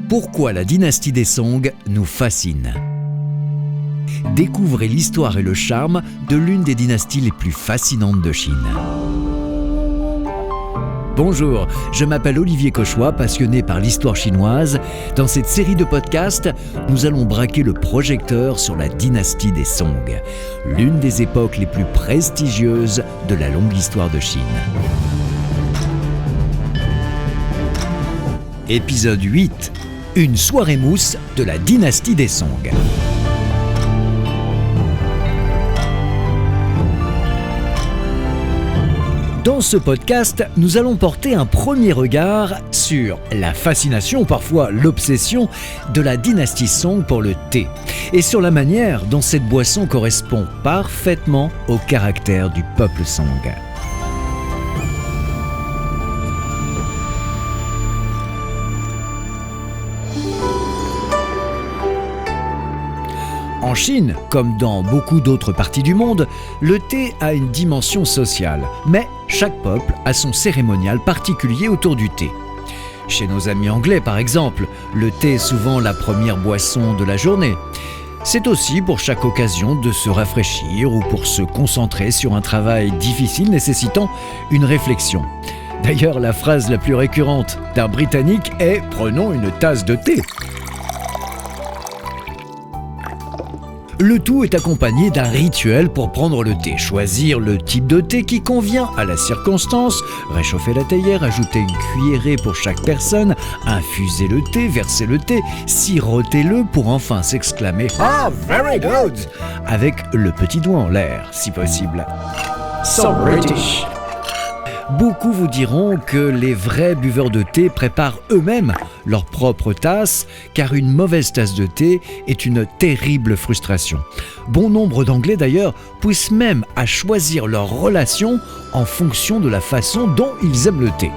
Pourquoi la dynastie des Song nous fascine. Découvrez l'histoire et le charme de l'une des dynasties les plus fascinantes de Chine. Bonjour, je m'appelle Olivier Cauchois, passionné par l'histoire chinoise. Dans cette série de podcasts, nous allons braquer le projecteur sur la dynastie des Song, l'une des époques les plus prestigieuses de la longue histoire de Chine. Épisode 8. Une soirée mousse de la dynastie des Song. Dans ce podcast, nous allons porter un premier regard sur la fascination, parfois l'obsession, de la dynastie Song pour le thé, et sur la manière dont cette boisson correspond parfaitement au caractère du peuple Song. En Chine, comme dans beaucoup d'autres parties du monde, le thé a une dimension sociale, mais chaque peuple a son cérémonial particulier autour du thé. Chez nos amis anglais, par exemple, le thé est souvent la première boisson de la journée. C'est aussi pour chaque occasion de se rafraîchir ou pour se concentrer sur un travail difficile nécessitant une réflexion. D'ailleurs, la phrase la plus récurrente d'un Britannique est « Prenons une tasse de thé ». Le tout est accompagné d'un rituel pour prendre le thé. Choisir le type de thé qui convient à la circonstance, réchauffer la théière, ajouter une cuillerée pour chaque personne, infuser le thé, verser le thé, siroter-le pour enfin s'exclamer « Ah, very good !» avec le petit doigt en l'air, si possible. So British. Beaucoup vous diront que les vrais buveurs de thé préparent eux-mêmes leur propre tasse, car une mauvaise tasse de thé est une terrible frustration. Bon nombre d'Anglais d'ailleurs poussent même à choisir leur relation en fonction de la façon dont ils aiment le thé.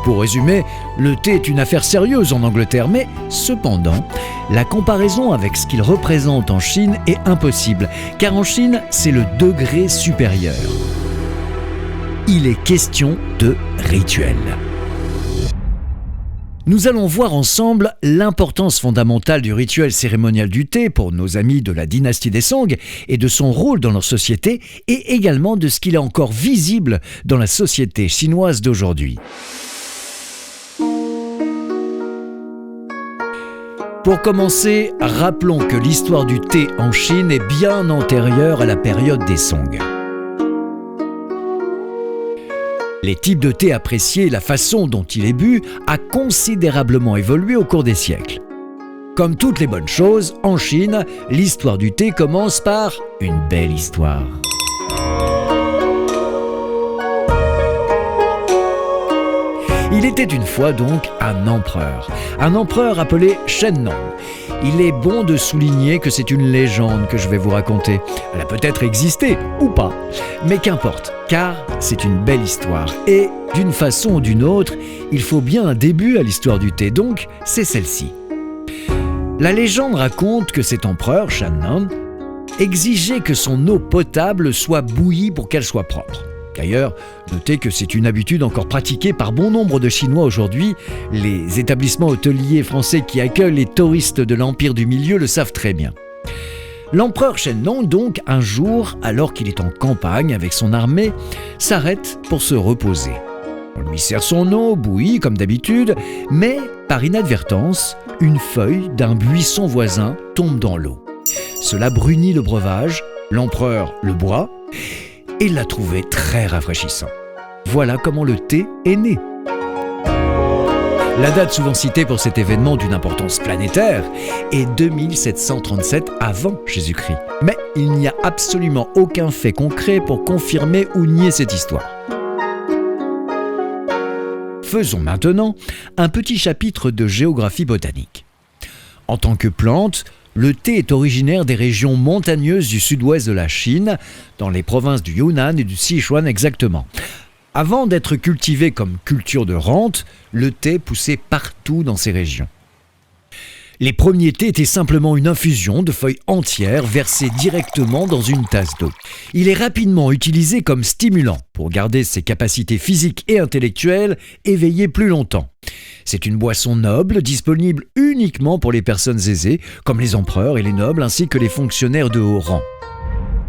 Pour résumer, le thé est une affaire sérieuse en Angleterre, mais cependant, la comparaison avec ce qu'il représente en Chine est impossible, car en Chine, c'est le degré supérieur. Il est question de rituel. Nous allons voir ensemble l'importance fondamentale du rituel cérémonial du thé pour nos amis de la dynastie des Song et de son rôle dans leur société et également de ce qu'il est encore visible dans la société chinoise d'aujourd'hui. Pour commencer, rappelons que l'histoire du thé en Chine est bien antérieure à la période des Song. Les types de thé appréciés et la façon dont il est bu a considérablement évolué au cours des siècles. Comme toutes les bonnes choses, en Chine, l'histoire du thé commence par une belle histoire. Il était une fois donc un empereur appelé Shen Nong. Il est bon de souligner que c'est une légende que je vais vous raconter. Elle a peut-être existé ou pas, mais qu'importe, car c'est une belle histoire. Et d'une façon ou d'une autre, il faut bien un début à l'histoire du thé, donc c'est celle-ci. La légende raconte que cet empereur, Shen Nong, exigeait que son eau potable soit bouillie pour qu'elle soit propre. D'ailleurs, notez que c'est une habitude encore pratiquée par bon nombre de Chinois aujourd'hui. Les établissements hôteliers français qui accueillent les touristes de l'Empire du Milieu le savent très bien. L'empereur Shen Nong, donc, un jour, alors qu'il est en campagne avec son armée, s'arrête pour se reposer. On lui sert son eau, bouillie comme d'habitude, mais par inadvertance, une feuille d'un buisson voisin tombe dans l'eau. Cela brunit le breuvage, l'empereur le boit, et l'a trouvé très rafraîchissant. Voilà comment le thé est né. La date souvent citée pour cet événement d'une importance planétaire est 2737 avant Jésus-Christ. Mais il n'y a absolument aucun fait concret pour confirmer ou nier cette histoire. Faisons maintenant un petit chapitre de géographie botanique. En tant que plante, le thé est originaire des régions montagneuses du sud-ouest de la Chine, dans les provinces du Yunnan et du Sichuan exactement. Avant d'être cultivé comme culture de rente, le thé poussait partout dans ces régions. Les premiers thés étaient simplement une infusion de feuilles entières versées directement dans une tasse d'eau. Il est rapidement utilisé comme stimulant pour garder ses capacités physiques et intellectuelles éveillées plus longtemps. C'est une boisson noble, disponible uniquement pour les personnes aisées, comme les empereurs et les nobles, ainsi que les fonctionnaires de haut rang.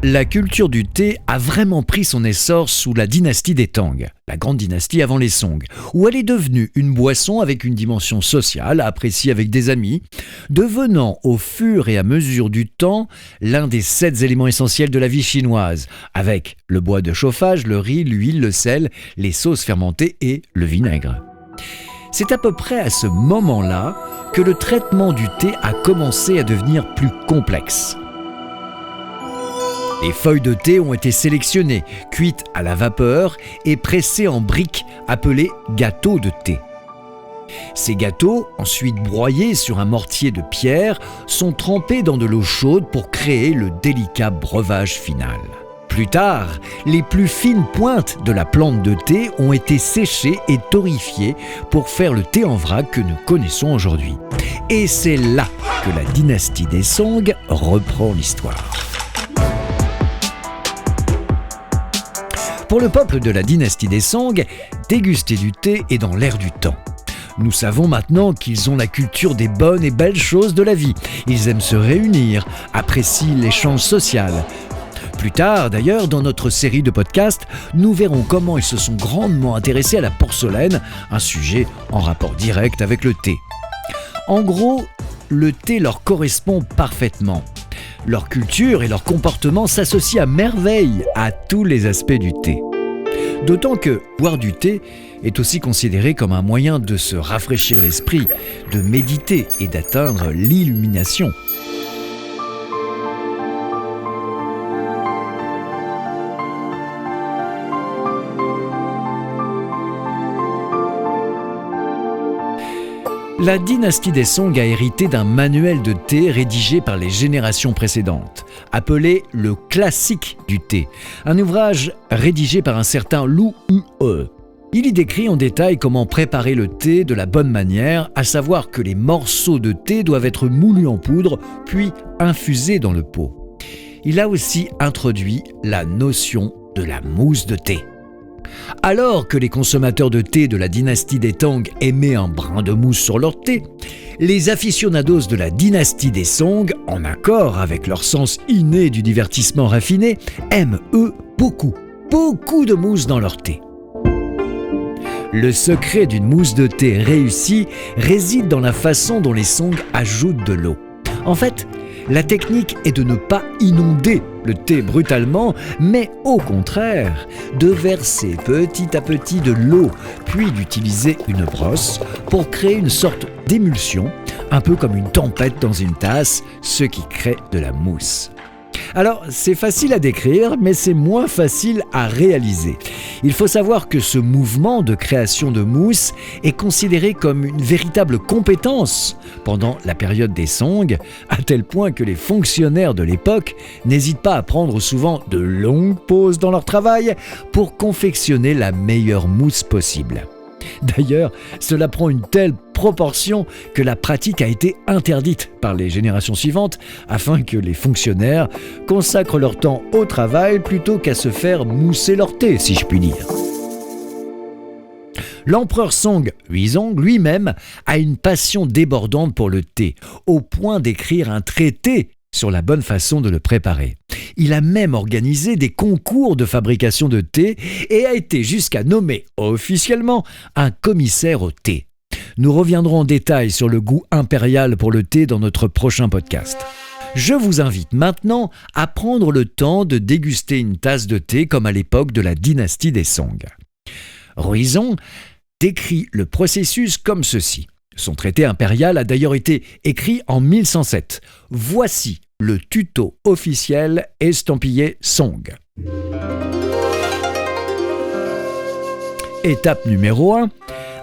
La culture du thé a vraiment pris son essor sous la dynastie des Tang, la grande dynastie avant les Song, où elle est devenue une boisson avec une dimension sociale, appréciée avec des amis, devenant au fur et à mesure du temps l'un des 7 éléments essentiels de la vie chinoise, avec le bois de chauffage, le riz, l'huile, le sel, les sauces fermentées et le vinaigre. C'est à peu près à ce moment-là que le traitement du thé a commencé à devenir plus complexe. Les feuilles de thé ont été sélectionnées, cuites à la vapeur et pressées en briques appelées gâteaux de thé. Ces gâteaux, ensuite broyés sur un mortier de pierre, sont trempés dans de l'eau chaude pour créer le délicat breuvage final. Plus tard, les plus fines pointes de la plante de thé ont été séchées et torréfiées pour faire le thé en vrac que nous connaissons aujourd'hui. Et c'est là que la dynastie des Song reprend l'histoire. Pour le peuple de la dynastie des Song, déguster du thé est dans l'air du temps. Nous savons maintenant qu'ils ont la culture des bonnes et belles choses de la vie. Ils aiment se réunir, apprécient l'échange social. Plus tard, d'ailleurs, dans notre série de podcasts, nous verrons comment ils se sont grandement intéressés à la porcelaine, un sujet en rapport direct avec le thé. En gros, le thé leur correspond parfaitement. Leur culture et leur comportement s'associent à merveille à tous les aspects du thé. D'autant que boire du thé est aussi considéré comme un moyen de se rafraîchir l'esprit, de méditer et d'atteindre l'illumination. La dynastie des Song a hérité d'un manuel de thé rédigé par les générations précédentes, appelé le classique du thé, un ouvrage rédigé par un certain Lu Yu. Il y décrit en détail comment préparer le thé de la bonne manière, à savoir que les morceaux de thé doivent être moulus en poudre, puis infusés dans le pot. Il a aussi introduit la notion de la mousse de thé. Alors que les consommateurs de thé de la dynastie des Tang aimaient un brin de mousse sur leur thé, les aficionados de la dynastie des Song, en accord avec leur sens inné du divertissement raffiné, aiment eux beaucoup de mousse dans leur thé. Le secret d'une mousse de thé réussie réside dans la façon dont les Song ajoutent de l'eau. En fait, la technique est de ne pas inonder le thé brutalement, mais au contraire, de verser petit à petit de l'eau, puis d'utiliser une brosse pour créer une sorte d'émulsion, un peu comme une tempête dans une tasse, ce qui crée de la mousse. Alors, c'est facile à décrire, mais c'est moins facile à réaliser. Il faut savoir que ce mouvement de création de mousse est considéré comme une véritable compétence pendant la période des Song, à tel point que les fonctionnaires de l'époque n'hésitent pas à prendre souvent de longues pauses dans leur travail pour confectionner la meilleure mousse possible. D'ailleurs, cela prend une telle proportion que la pratique a été interdite par les générations suivantes afin que les fonctionnaires consacrent leur temps au travail plutôt qu'à se faire mousser leur thé, si je puis dire. L'empereur Song Huizong lui-même a une passion débordante pour le thé, au point d'écrire un traité sur la bonne façon de le préparer. Il a même organisé des concours de fabrication de thé et a été jusqu'à nommer officiellement un commissaire au thé. Nous reviendrons en détail sur le goût impérial pour le thé dans notre prochain podcast. Je vous invite maintenant à prendre le temps de déguster une tasse de thé comme à l'époque de la dynastie des Song. Huizong décrit le processus comme ceci. Son traité impérial a d'ailleurs été écrit en 1107. Voici le tuto officiel estampillé Song. Étape numéro 1.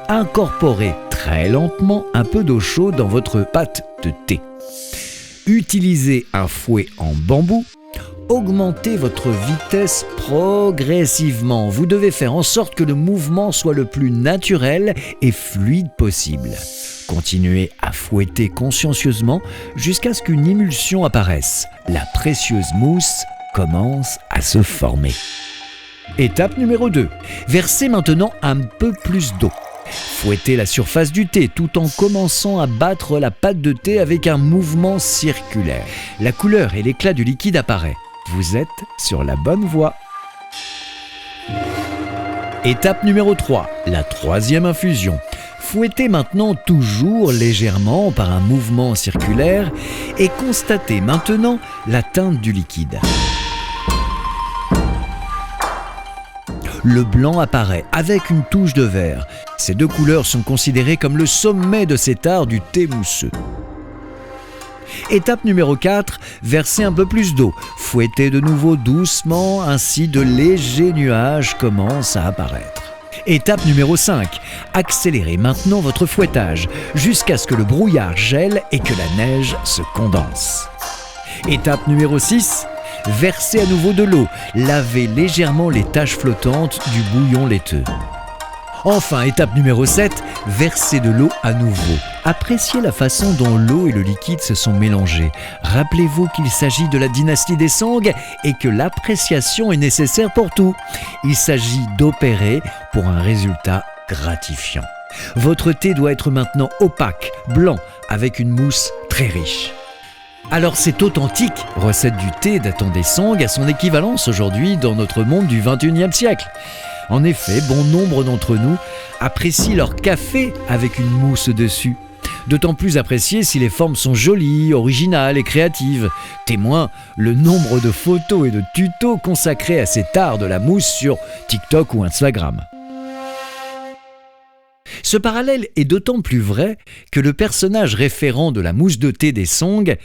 Incorporez très lentement un peu d'eau chaude dans votre pâte de thé. Utilisez un fouet en bambou. Augmentez votre vitesse progressivement. Vous devez faire en sorte que le mouvement soit le plus naturel et fluide possible. Continuez à fouetter consciencieusement jusqu'à ce qu'une émulsion apparaisse. La précieuse mousse commence à se former. Étape numéro 2. Versez maintenant un peu plus d'eau. Fouettez la surface du thé tout en commençant à battre la pâte de thé avec un mouvement circulaire. La couleur et l'éclat du liquide apparaît. Vous êtes sur la bonne voie. Étape numéro 3, la troisième infusion. Fouettez maintenant toujours légèrement par un mouvement circulaire et constatez maintenant la teinte du liquide. Le blanc apparaît avec une touche de vert. Ces deux couleurs sont considérées comme le sommet de cet art du thé mousseux. Étape numéro 4, versez un peu plus d'eau. Fouettez de nouveau doucement, ainsi de légers nuages commencent à apparaître. Étape numéro 5, accélérez maintenant votre fouettage jusqu'à ce que le brouillard gèle et que la neige se condense. Étape numéro 6, versez à nouveau de l'eau. Lavez légèrement les taches flottantes du bouillon laiteux. Enfin, étape numéro 7, versez de l'eau à nouveau. Appréciez la façon dont l'eau et le liquide se sont mélangés. Rappelez-vous qu'il s'agit de la dynastie des Song et que l'appréciation est nécessaire pour tout. Il s'agit d'opérer pour un résultat gratifiant. Votre thé doit être maintenant opaque, blanc, avec une mousse très riche. Alors cette authentique recette du thé datant des Song a son équivalence aujourd'hui dans notre monde du XXIe siècle. En effet, bon nombre d'entre nous apprécient leur café avec une mousse dessus. D'autant plus apprécié si les formes sont jolies, originales et créatives. Témoin le nombre de photos et de tutos consacrés à cet art de la mousse sur TikTok ou Instagram. Ce parallèle est d'autant plus vrai que le personnage référent de la mousse de thé des Song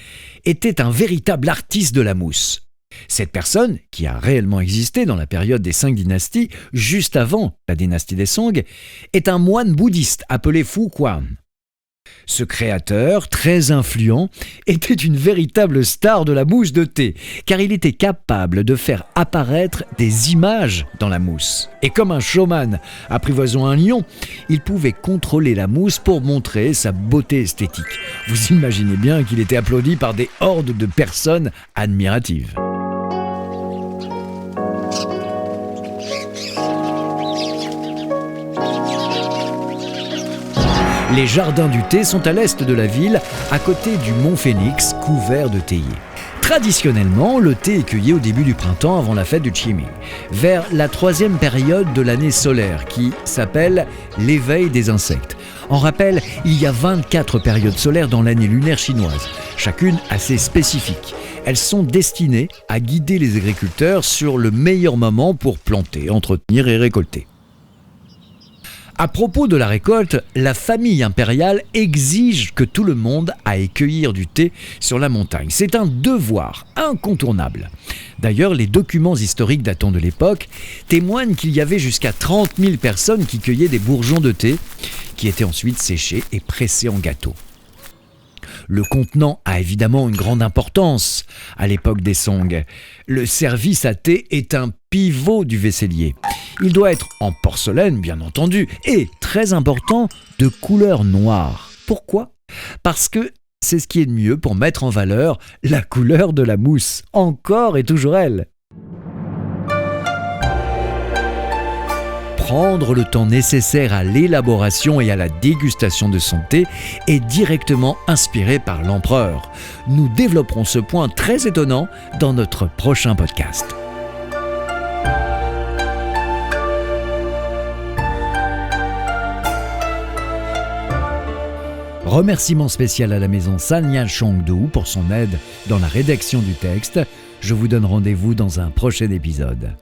était un véritable artiste de la mousse. Cette personne, qui a réellement existé dans la période des 5 dynasties, juste avant la dynastie des Song, est un moine bouddhiste appelé Fu Quan. Ce créateur, très influent, était une véritable star de la mousse de thé, car il était capable de faire apparaître des images dans la mousse. Et comme un showman apprivoisant un lion, il pouvait contrôler la mousse pour montrer sa beauté esthétique. Vous imaginez bien qu'il était applaudi par des hordes de personnes admiratives. Les jardins du thé sont à l'est de la ville, à côté du mont Phénix, couvert de théiers. Traditionnellement, le thé est cueilli au début du printemps avant la fête du Qiming, vers la 3e période de l'année solaire qui s'appelle l'éveil des insectes. En rappel, il y a 24 périodes solaires dans l'année lunaire chinoise, chacune assez spécifique. Elles sont destinées à guider les agriculteurs sur le meilleur moment pour planter, entretenir et récolter. À propos de la récolte, la famille impériale exige que tout le monde aille cueillir du thé sur la montagne. C'est un devoir incontournable. D'ailleurs, les documents historiques datant de l'époque témoignent qu'il y avait jusqu'à 30 000 personnes qui cueillaient des bourgeons de thé, qui étaient ensuite séchés et pressés en gâteaux. Le contenant a évidemment une grande importance à l'époque des Song. Le service à thé est un pivot du vaisselier. Il doit être en porcelaine, bien entendu, et, très important, de couleur noire. Pourquoi ? Parce que c'est ce qui est de mieux pour mettre en valeur la couleur de la mousse. Encore et toujours elle. Prendre le temps nécessaire à l'élaboration et à la dégustation de son thé est directement inspiré par l'empereur. Nous développerons ce point très étonnant dans notre prochain podcast. Remerciement spécial à la maison Sanya Chongdu pour son aide dans la rédaction du texte. Je vous donne rendez-vous dans un prochain épisode.